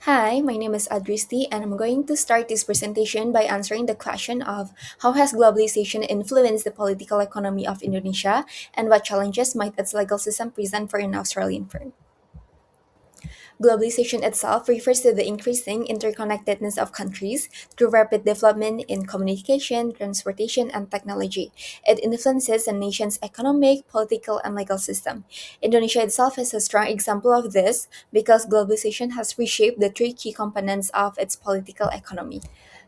Hi, my name is Adristi, and I'm going to start this presentation by answering the question of how has globalization influenced the political economy of Indonesia and what challenges might its legal system present for an Australian firm. Globalization itself refers to the increasing interconnectedness of countries through rapid development in communication, transportation, and technology. It influences a nation's economic, political, and legal system. Indonesia itself is a strong example of this because globalization has reshaped the three key components of its political economy.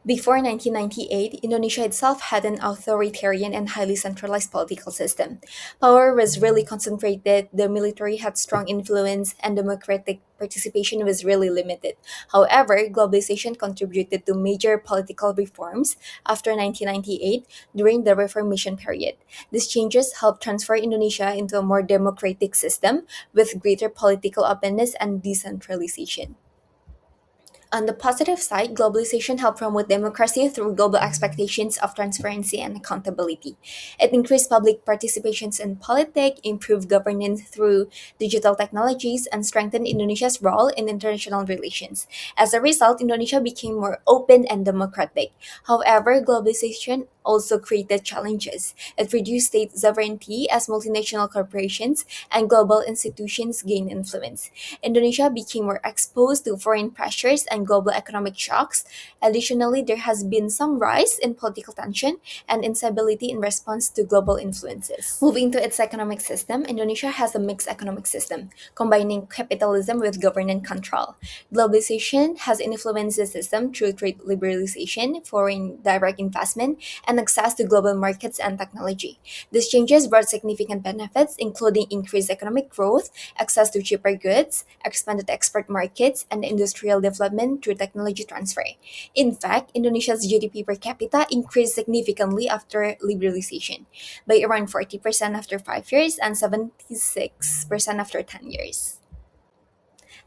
Before 1998, Indonesia itself had an authoritarian and highly centralized political system. Power was really concentrated, the military had strong influence, and democratic participation was really limited. However, globalization contributed to major political reforms after 1998 during the Reformation period. These changes helped transfer Indonesia into a more democratic system with greater political openness and decentralization. On the positive side, globalization helped promote democracy through global expectations of transparency and accountability. It increased public participations in politics, improved governance through digital technologies, and strengthened Indonesia's role in international relations. As a result, Indonesia became more open and democratic. However, globalization also created challenges. It reduced state sovereignty as multinational corporations and global institutions gained influence. Indonesia became more exposed to foreign pressures and global economic shocks. Additionally, there has been some rise in political tension and instability in response to global influences. Moving to its economic system, Indonesia has a mixed economic system, combining capitalism with government control. Globalization has influenced the system through trade liberalization, foreign direct investment, and access to global markets and technology. These changes brought significant benefits, including increased economic growth, access to cheaper goods, expanded export markets, and industrial development through technology transfer. In fact, Indonesia's GDP per capita increased significantly after liberalization, by around 40% after 5 years and 76% after 10 years.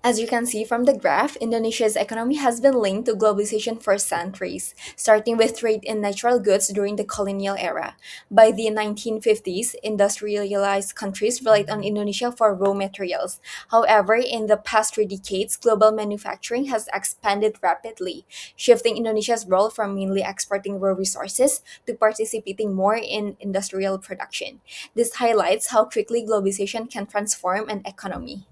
As you can see from the graph, Indonesia's economy has been linked to globalization for centuries, starting with trade in natural goods during the colonial era. By the 1950s, industrialized countries relied on Indonesia for raw materials. However, in the past 3 decades, global manufacturing has expanded rapidly, shifting Indonesia's role from mainly exporting raw resources to participating more in industrial production. This highlights how quickly globalization can transform an economy.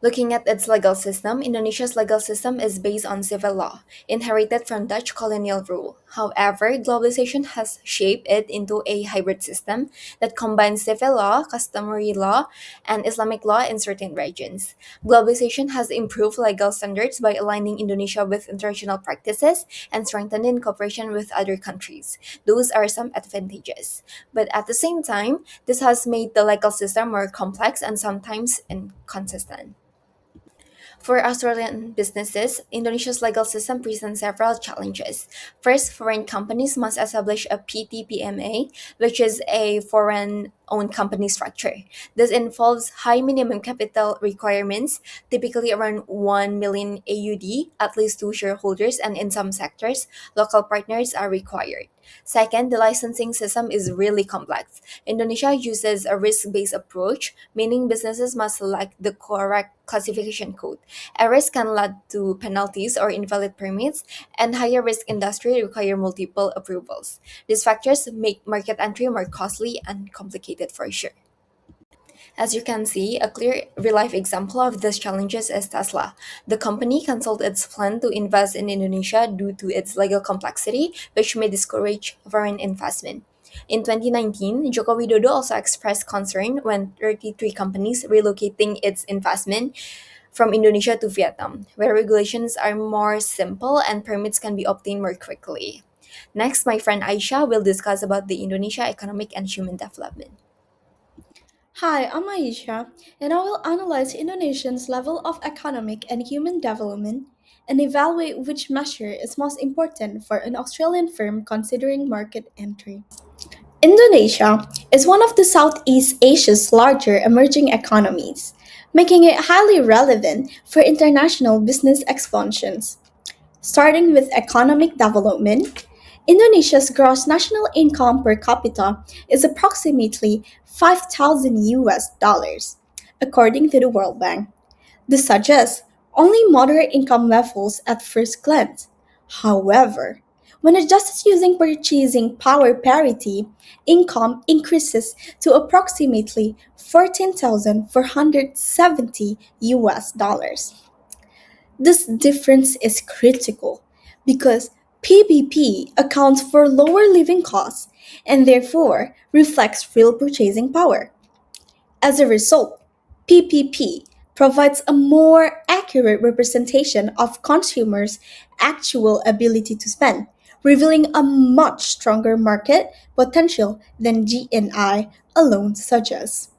Looking at its legal system, Indonesia's legal system is based on civil law, inherited from Dutch colonial rule. However, globalization has shaped it into a hybrid system that combines civil law, customary law, and Islamic law in certain regions. Globalization has improved legal standards by aligning Indonesia with international practices and strengthening cooperation with other countries. Those are some advantages. But at the same time, this has made the legal system more complex and sometimes inconsistent. For Australian businesses, Indonesia's legal system presents several challenges. First, foreign companies must establish a PTPMA, which is a foreign owned company structure. This involves high minimum capital requirements, typically around 1 million AUD, at least two shareholders, and in some sectors, local partners are required. Second, the licensing system is really complex. Indonesia uses a risk based approach, meaning businesses must select the correct classification code. Errors can lead to penalties or invalid permits, and higher risk industry require multiple approvals. These factors make market entry more costly and complicated for sure. As you can see, a clear real life example of these challenges is Tesla. The company canceled its plan to invest in Indonesia due to its legal complexity, which may discourage foreign investment. In 2019, Joko Widodo also expressed concern when 33 companies relocating its investment from Indonesia to Vietnam, where regulations are more simple and permits can be obtained more quickly. Next, my friend Aisha will discuss about the Indonesia economic and human development. Hi, I'm Aisyah, and I will analyze Indonesia's level of economic and human development and evaluate which measure is most important for an Australian firm considering market entry. Indonesia is one of the Southeast Asia's larger emerging economies, making it highly relevant for international business expansions. Starting with economic development, Indonesia's gross national income per capita is approximately 5,000 US dollars, according to the World Bank. This suggests only moderate income levels at first glance. However, when adjusted using purchasing power parity, income increases to approximately 14,470 US dollars. This difference is critical because PBP accounts for lower living costs and therefore reflects real purchasing power. As a result, PPP provides a more accurate representation of consumers' actual ability to spend, revealing a much stronger market potential than GNI alone suggests.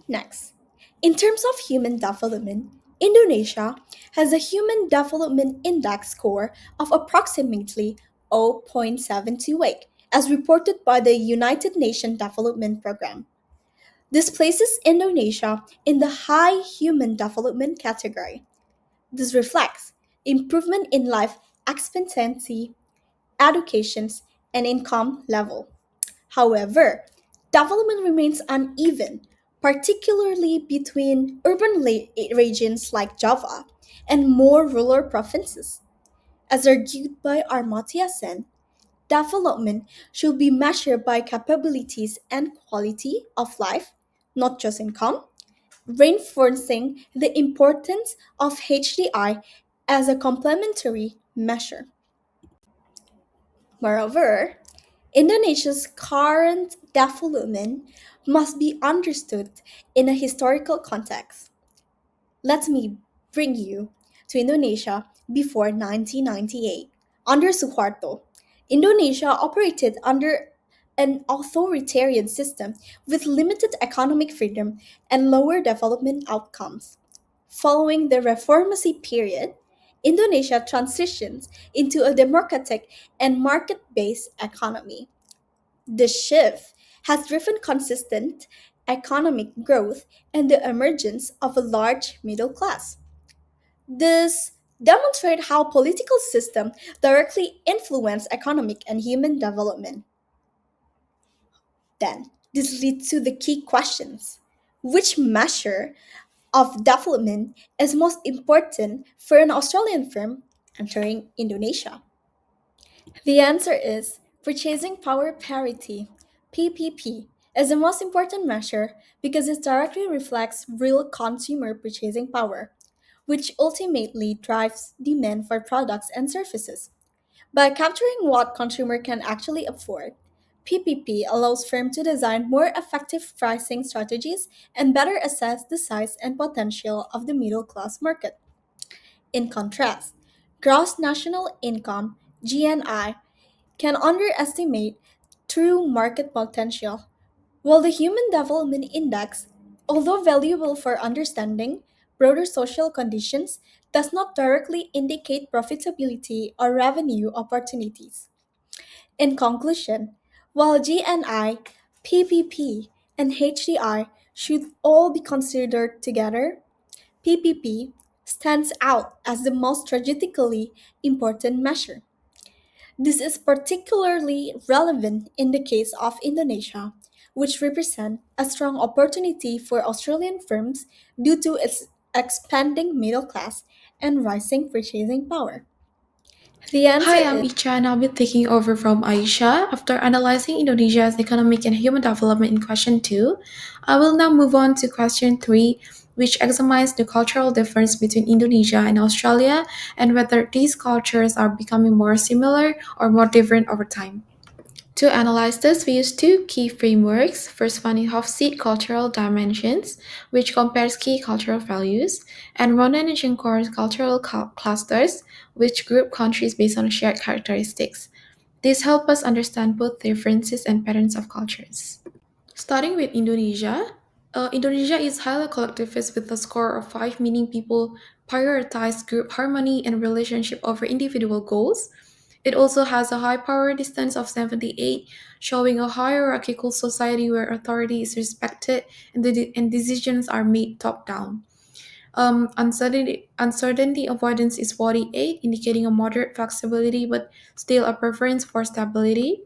Next, in terms of human development, Indonesia has a Human Development Index score of approximately 0.728, as reported by the United Nations Development Programme. This places Indonesia in the high human development category. This reflects improvement in life expectancy, education, and income level. However, development remains uneven, particularly between regions like Java and more rural provinces. As argued by Armatya Sen, development should be measured by capabilities and quality of life, not just income, reinforcing the importance of HDI as a complementary measure. Moreover, Indonesia's current development must be understood in a historical context. Let me bring you to Indonesia before 1998. Under Suharto, Indonesia operated under an authoritarian system with limited economic freedom and lower development outcomes. Following the reformasi period, Indonesia transitions into a democratic and market based economy. The shift has driven consistent economic growth and the emergence of a large middle class. This demonstrates how political systems directly influence economic and human development. Then, this leads to the key questions. Which measure of development is most important for an Australian firm entering Indonesia? The answer is purchasing power parity, PPP, is the most important measure because it directly reflects real consumer purchasing power, which ultimately drives demand for products and services. By capturing what consumer can actually afford, PPP allows firms to design more effective pricing strategies and better assess the size and potential of the middle class market. In contrast, gross national income (GNI) can underestimate true market potential, while the Human Development Index, although valuable for understanding broader social conditions, does not directly indicate profitability or revenue opportunities. In conclusion, while GNI, PPP, and HDI should all be considered together, PPP stands out as the most strategically important measure. This is particularly relevant in the case of Indonesia, which represents a strong opportunity for Australian firms due to its expanding middle class and rising purchasing power. The answer Hi, I'm is Icha and I'll be taking over from Aisha. After analyzing Indonesia's economic and human development in question 2, I will now move on to question 3, which examines the cultural difference between Indonesia and Australia and whether these cultures are becoming more similar or more different over time. To analyze this, we use two key frameworks. First one is Hofstede cultural dimensions, which compares key cultural values, and Ronan and Shinkor's cultural clusters, which group countries based on shared characteristics. These help us understand both differences and patterns of cultures. Starting with Indonesia, Indonesia is highly collectivist with a score of 5, meaning people prioritize group harmony and relationship over individual goals. It also has a high power distance of 78, showing a hierarchical society where authority is respected and decisions are made top down. Uncertainty avoidance is 48, indicating a moderate flexibility but still a preference for stability.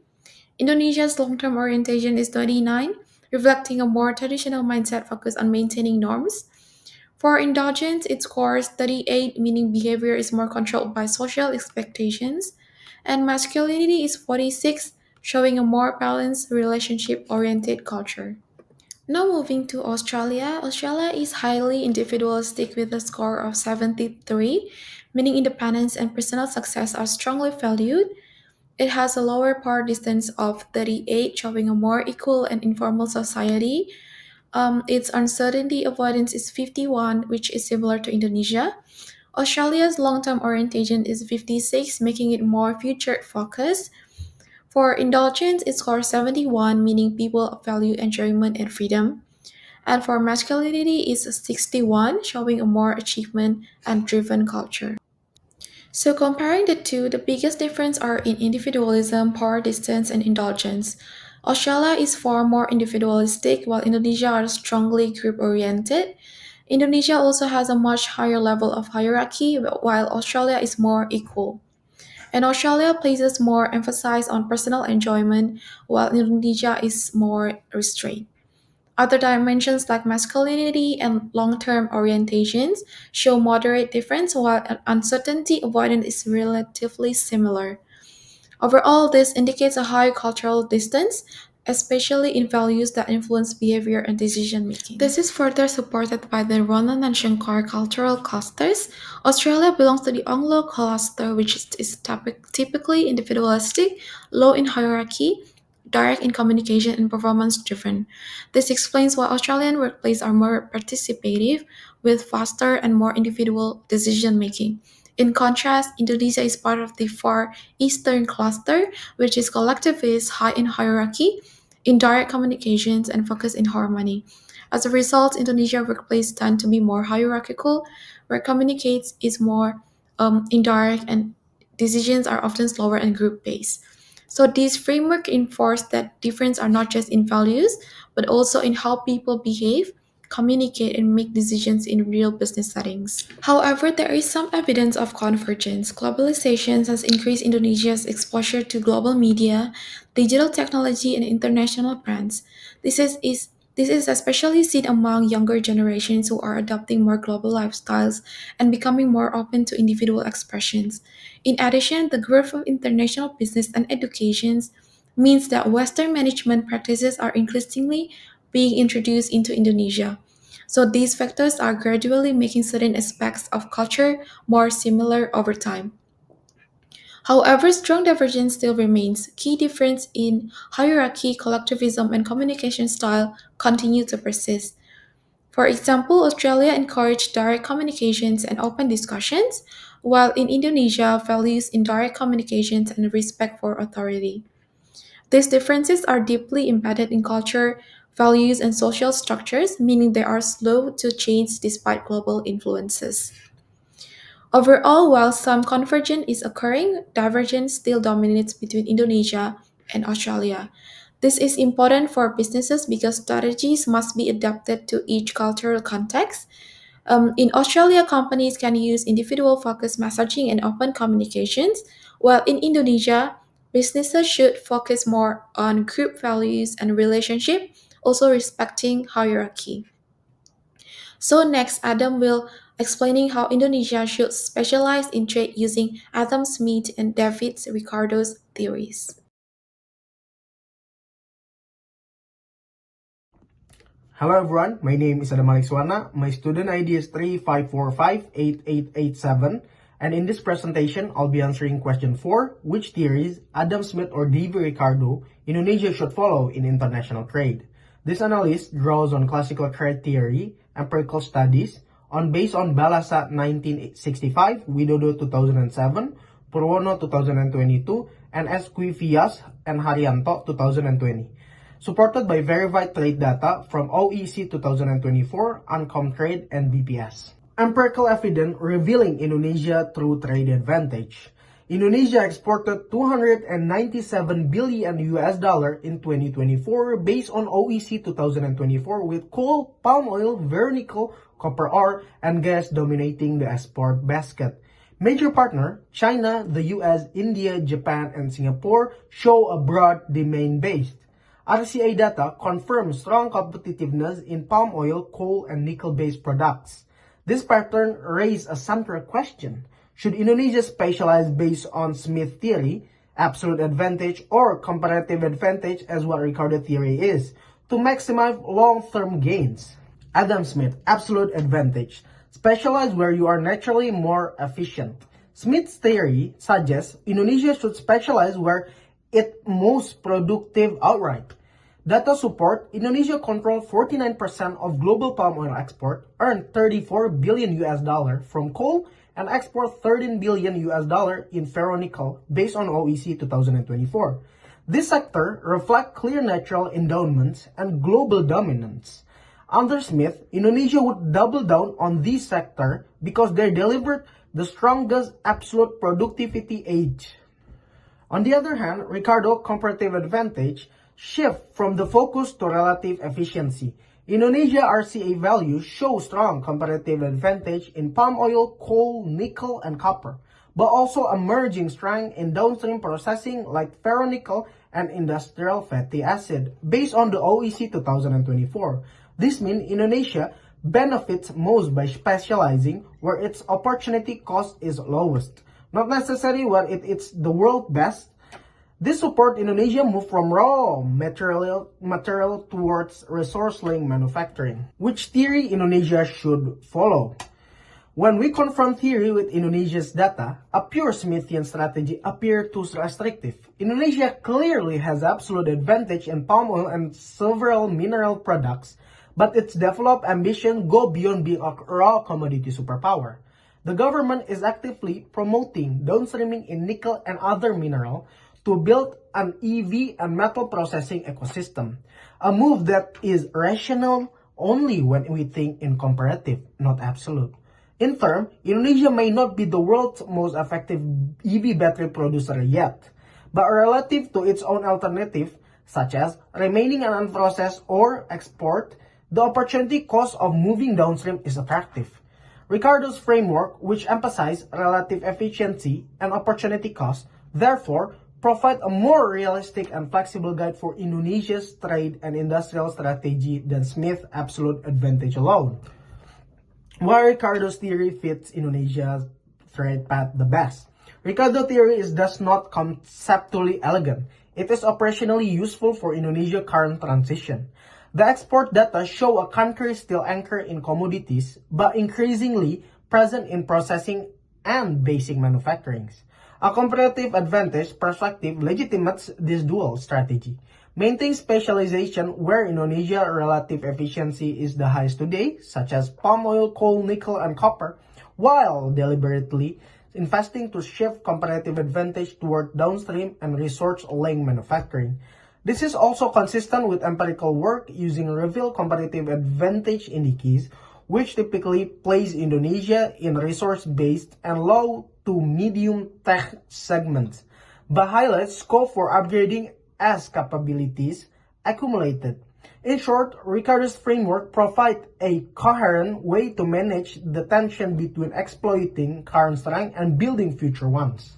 Indonesia's long term orientation is 29, reflecting a more traditional mindset focused on maintaining norms. For indulgence, it scores 38, meaning behavior is more controlled by social expectations, and masculinity is 46, showing a more balanced relationship oriented culture. Now moving to Australia. Australia is highly individualistic with a score of 73, meaning independence and personal success are strongly valued. It has a lower power distance of 38, showing a more equal and informal society. Its uncertainty avoidance is 51, which is similar to Indonesia. Australia's long term orientation is 56, making it more future focused. For indulgence, it scores 71, meaning people value enjoyment and freedom. And for masculinity, it's 61, showing a more achievement and driven culture. So comparing the two, the biggest difference are in individualism, power distance, and indulgence. Australia is far more individualistic, while Indonesia are strongly group-oriented. Indonesia also has a much higher level of hierarchy, while Australia is more equal. And Australia places more emphasis on personal enjoyment, while Indonesia is more restrained. Other dimensions like masculinity and long-term orientations show moderate difference, while uncertainty avoidance is relatively similar. Overall, this indicates a high cultural distance, especially in values that influence behavior and decision making. This is further supported by the Ronan and Shankar cultural clusters. Australia belongs to the Anglo cluster, which is typically individualistic, low in hierarchy, direct in communication, and performance driven. This explains why Australian workplaces are more participative, with faster and more individual decision making. In contrast, Indonesia is part of the Far Eastern cluster, which is collectivist, high in hierarchy, indirect communications, and focus in harmony. As a result, Indonesia workplaces tend to be more hierarchical, where communicates is more indirect and decisions are often slower and group-based. So these framework enforce that difference are not just in values, but also in how people behave, communicate, and make decisions in real business settings. However, there is some evidence of convergence. Globalization has increased Indonesia's exposure to global media, digital technology, and international brands. This is especially seen among younger generations who are adopting more global lifestyles and becoming more open to individual expressions. In addition, the growth of international business and education means that Western management practices are increasingly being introduced into Indonesia. So these factors are gradually making certain aspects of culture more similar over time. However, strong divergence still remains. Key difference in hierarchy, collectivism, and communication style continue to persist. For example, Australia encouraged direct communications and open discussions, while in Indonesia values indirect communications and respect for authority. These differences are deeply embedded in culture, values, and social structures, meaning they are slow to change despite global influences. Overall, while some convergence is occurring, divergence still dominates between Indonesia and Australia. This is important for businesses because strategies must be adapted to each cultural context. In Australia, companies can use individual focused messaging and open communications, while in Indonesia, businesses should focus more on group values and relationship, also respecting hierarchy. So next, Adam will explaining how Indonesia should specialize in trade using Adam Smith and David Ricardo's theories. Hello everyone, my name is Suwarna. My student ID is 35458887, and in this presentation, I'll be answering question 4, which theories Adam Smith or David Ricardo Indonesia should follow in international trade. This analyst draws on classical trade theory, empirical studies, based on Balasa 1965, Widodo 2007, Purwono 2022, and Esquivias and Haryanto 2020. Supported by verified trade data from OEC 2024, Uncomtrade, and BPS. Empirical evidence revealing Indonesia true trade advantage. Indonesia exported 297 billion US dollar in 2024 based on OEC 2024, with coal, palm oil, vernicle, copper ore, and gas dominating the export basket. Major partner, China, the US, India, Japan, and Singapore show a broad demand base. RCA data confirms strong competitiveness in palm oil, coal, and nickel-based products. This pattern raises a central question. Should Indonesia specialize based on Smith theory, absolute advantage, or comparative advantage as what Ricardo theory is, to maximize long-term gains? Adam Smith, absolute advantage. Specialize where you are naturally more efficient. Smith's theory suggests Indonesia should specialize where it most productive outright. Data support Indonesia controls 49% of global palm oil export, earned 34 billion US dollar from coal, and export 13 billion US dollar in ferronickel based on OEC 2024. This sector reflects clear natural endowments and global dominance. Under Smith, Indonesia would double down on this sector because they delivered the strongest absolute productivity edge. On the other hand, Ricardo comparative advantage shift from the focus to relative efficiency. Indonesia RCA values show strong comparative advantage in palm oil, coal, nickel, and copper, but also emerging strength in downstream processing like ferronickel and industrial fatty acid, based on the OEC 2024. This means Indonesia benefits most by specializing where its opportunity cost is lowest, not necessarily where it's the world best. This support Indonesia move from raw material towards resource-linked manufacturing, which theory Indonesia should follow. When we confront theory with Indonesia's data, a pure Smithian strategy appears too restrictive. Indonesia clearly has absolute advantage in palm oil and several mineral products, but its developed ambition go beyond being a raw commodity superpower. The government is actively promoting downstreaming in nickel and other mineral to build an EV and metal processing ecosystem, a move that is rational only when we think in comparative, not absolute. In turn, Indonesia may not be the world's most effective EV battery producer yet, but relative to its own alternative, such as remaining an unprocessed or export, the opportunity cost of moving downstream is attractive. Ricardo's framework, which emphasizes relative efficiency and opportunity cost, therefore provide a more realistic and flexible guide for Indonesia's trade and industrial strategy than Smith's absolute advantage alone. Why Ricardo's theory fits Indonesia's trade path the best? Ricardo theory is thus not conceptually elegant. It is operationally useful for Indonesia's current transition. The export data show a country still anchored in commodities, but increasingly present in processing and basic manufacturing. A comparative advantage perspective legitimates this dual strategy. Maintain specialization where Indonesia's relative efficiency is the highest today, such as palm oil, coal, nickel, and copper, while deliberately investing to shift comparative advantage toward downstream and resource-linked manufacturing. This is also consistent with empirical work using revealed comparative advantage indices, which typically place Indonesia in resource-based and low to medium tech segments, but highlights scope for upgrading as capabilities accumulated. In short, Ricardo's framework provides a coherent way to manage the tension between exploiting current strength and building future ones.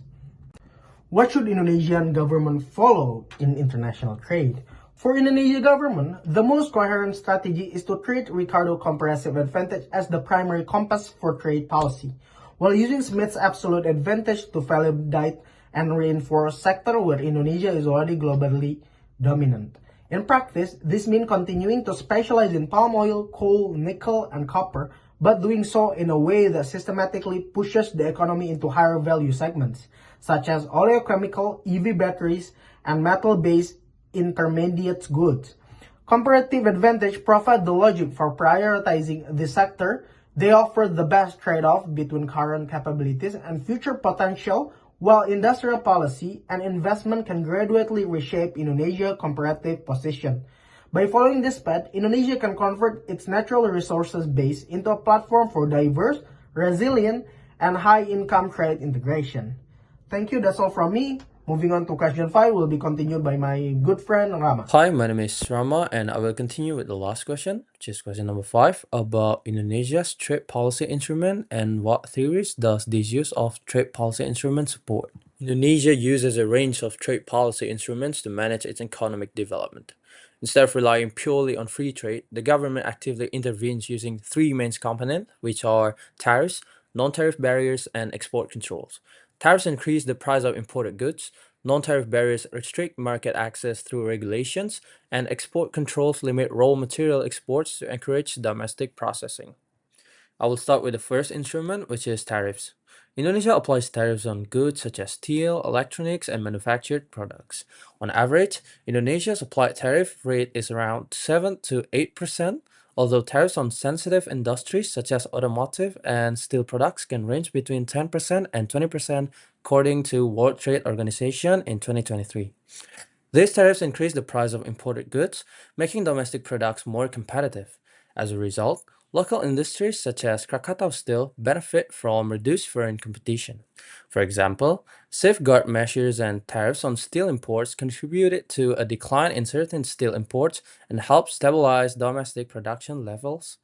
What should Indonesian government follow in international trade? For Indonesian government, the most coherent strategy is to treat Ricardo comparative advantage as the primary compass for trade policy, while using Smith's absolute advantage to validate and reinforce sector where Indonesia is already globally dominant. In practice, this means continuing to specialize in palm oil, coal, nickel, and copper, but doing so in a way that systematically pushes the economy into higher value segments, such as oleochemical, EV batteries, and metal-based intermediate goods. Comparative advantage provide the logic for prioritizing this sector. They offer the best trade-off between current capabilities and future potential, while industrial policy and investment can gradually reshape Indonesia's comparative position. By following this path, Indonesia can convert its natural resources base into a platform for diverse, resilient, and high-income trade integration. Thank you, that's all from me. Moving on to question 5 will be continued by my good friend Rama. Hi, my name is Rama, and I will continue with the last question, which is question number 5, about Indonesia's trade policy instrument and what theories does this use of trade policy instrument support. Indonesia uses a range of trade policy instruments to manage its economic development. Instead of relying purely on free trade, the government actively intervenes using three main components, which are tariffs, non tariff barriers, and export controls. Tariffs increase the price of imported goods, non tariff barriers restrict market access through regulations, and export controls limit raw material exports to encourage domestic processing. I will start with the first instrument, which is tariffs. Indonesia applies tariffs on goods such as steel, electronics, and manufactured products. On average, Indonesia's applied tariff rate is around 7 to 8%, although tariffs on sensitive industries such as automotive and steel products can range between 10% and 20% according to World Trade Organization in 2023. These tariffs increase the price of imported goods, making domestic products more competitive. As a result, local industries such as Krakatau Steel benefit from reduced foreign competition. For example, safeguard measures and tariffs on steel imports contributed to a decline in certain steel imports and helped stabilize domestic production levels.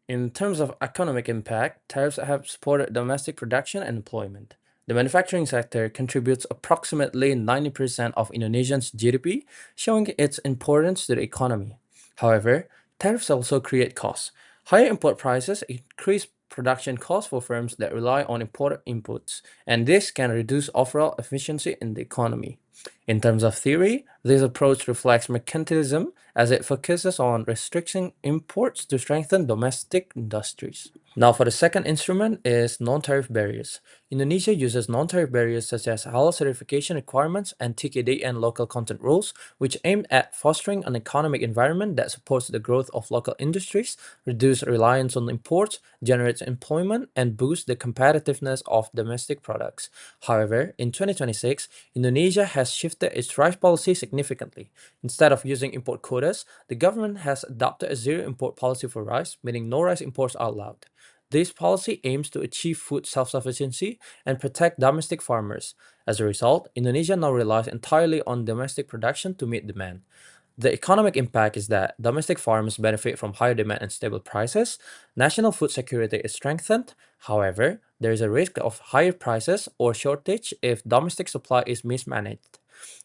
In terms of economic impact, tariffs have supported domestic production and employment. The manufacturing sector contributes approximately 90% of Indonesia's GDP, showing its importance to the economy. However, tariffs also create costs. Higher import prices increase production costs for firms that rely on imported inputs, and this can reduce overall efficiency in the economy. In terms of theory, this approach reflects mercantilism as it focuses on restricting imports to strengthen domestic industries. Now for the second instrument is non-tariff barriers. Indonesia uses non-tariff barriers such as halal certification requirements and TKDN local content rules, which aim at fostering an economic environment that supports the growth of local industries, reduce reliance on imports, generates employment, and boosts the competitiveness of domestic products. However, in 2026, Indonesia has shifted its rice policy significantly. Instead of using import quotas, the government has adopted a zero import policy for rice, meaning no rice imports are allowed. This policy aims to achieve food self sufficiency and protect domestic farmers. As a result, Indonesia now relies entirely on domestic production to meet demand. The economic impact is that domestic farmers benefit from higher demand and stable prices. National food security is strengthened. However, there is a risk of higher prices or shortage if domestic supply is mismanaged.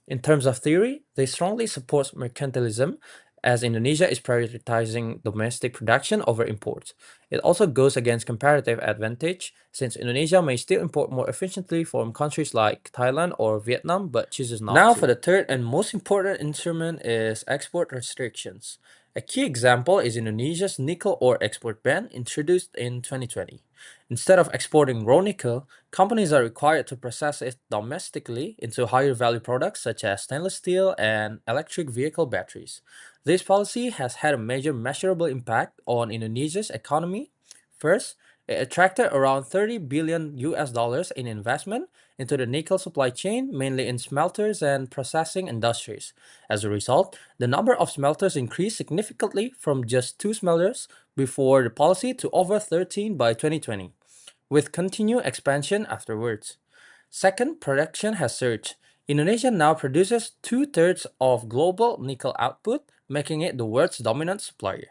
In terms of theory, they strongly support mercantilism as Indonesia is prioritizing domestic production over imports. It also goes against comparative advantage since Indonesia may still import more efficiently from countries like Thailand or Vietnam but chooses not now to. For the third and most important instrument is export restrictions. A key example is Indonesia's nickel ore export ban introduced in 2020. Instead of exporting raw nickel, companies are required to process it domestically into higher value products such as stainless steel and electric vehicle batteries. This policy has had a major measurable impact on Indonesia's economy. First, it attracted around 30 billion US dollars in investment into the nickel supply chain, mainly in smelters and processing industries. As a result, the number of smelters increased significantly from just two smelters before the policy to over 13 by 2020, with continued expansion afterwards. Second, production has surged. Indonesia now produces two-thirds of global nickel output, making it the world's dominant supplier.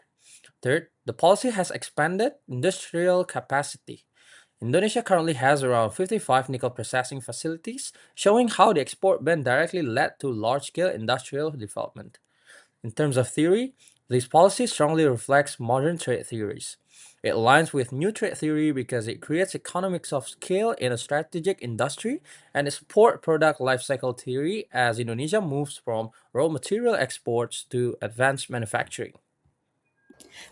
Third, the policy has expanded industrial capacity. Indonesia currently has around 55 nickel processing facilities, showing how the export ban directly led to large-scale industrial development. In terms of theory, this policy strongly reflects modern trade theories. It aligns with new trade theory because it creates economics of scale in a strategic industry and it supports product lifecycle theory as Indonesia moves from raw material exports to advanced manufacturing.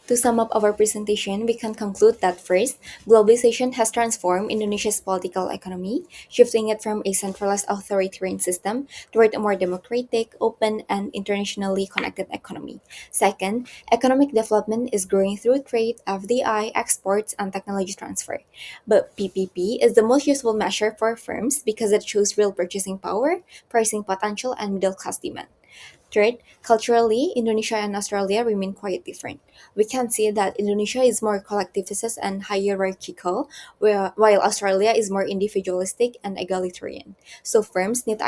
To sum up our presentation, we can conclude that first, globalization has transformed Indonesia's political economy, shifting it from a centralized authoritarian system toward a more democratic, open, and internationally connected economy. Second, economic development is growing through trade, FDI, exports, and technology transfer. But PPP is the most useful measure for firms because it shows real purchasing power, pricing potential, and middle class demand. Third, culturally, Indonesia and Australia remain quite different. We can see that Indonesia is more collectivist and hierarchical, while Australia is more individualistic and egalitarian. So firms need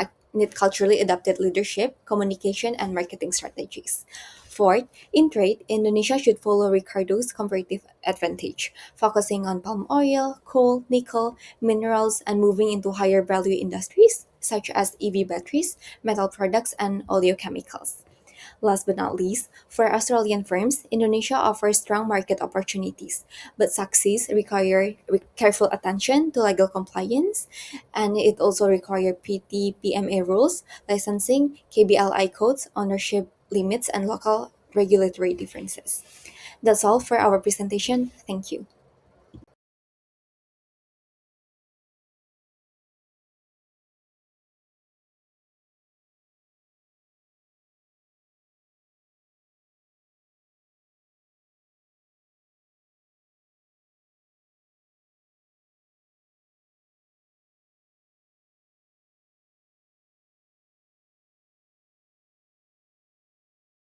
culturally adapted leadership, communication, and marketing strategies. Fourth, in trade, Indonesia should follow Ricardo's comparative advantage, focusing on palm oil, coal, nickel, minerals, and moving into higher value industries such as EV batteries, metal products, and oleochemicals. Last but not least, for Australian firms, Indonesia offers strong market opportunities, but success require careful attention to legal compliance, and it also require PT-PMA rules, licensing, KBLI codes, ownership limits, and local regulatory differences. That's all for our presentation. Thank you.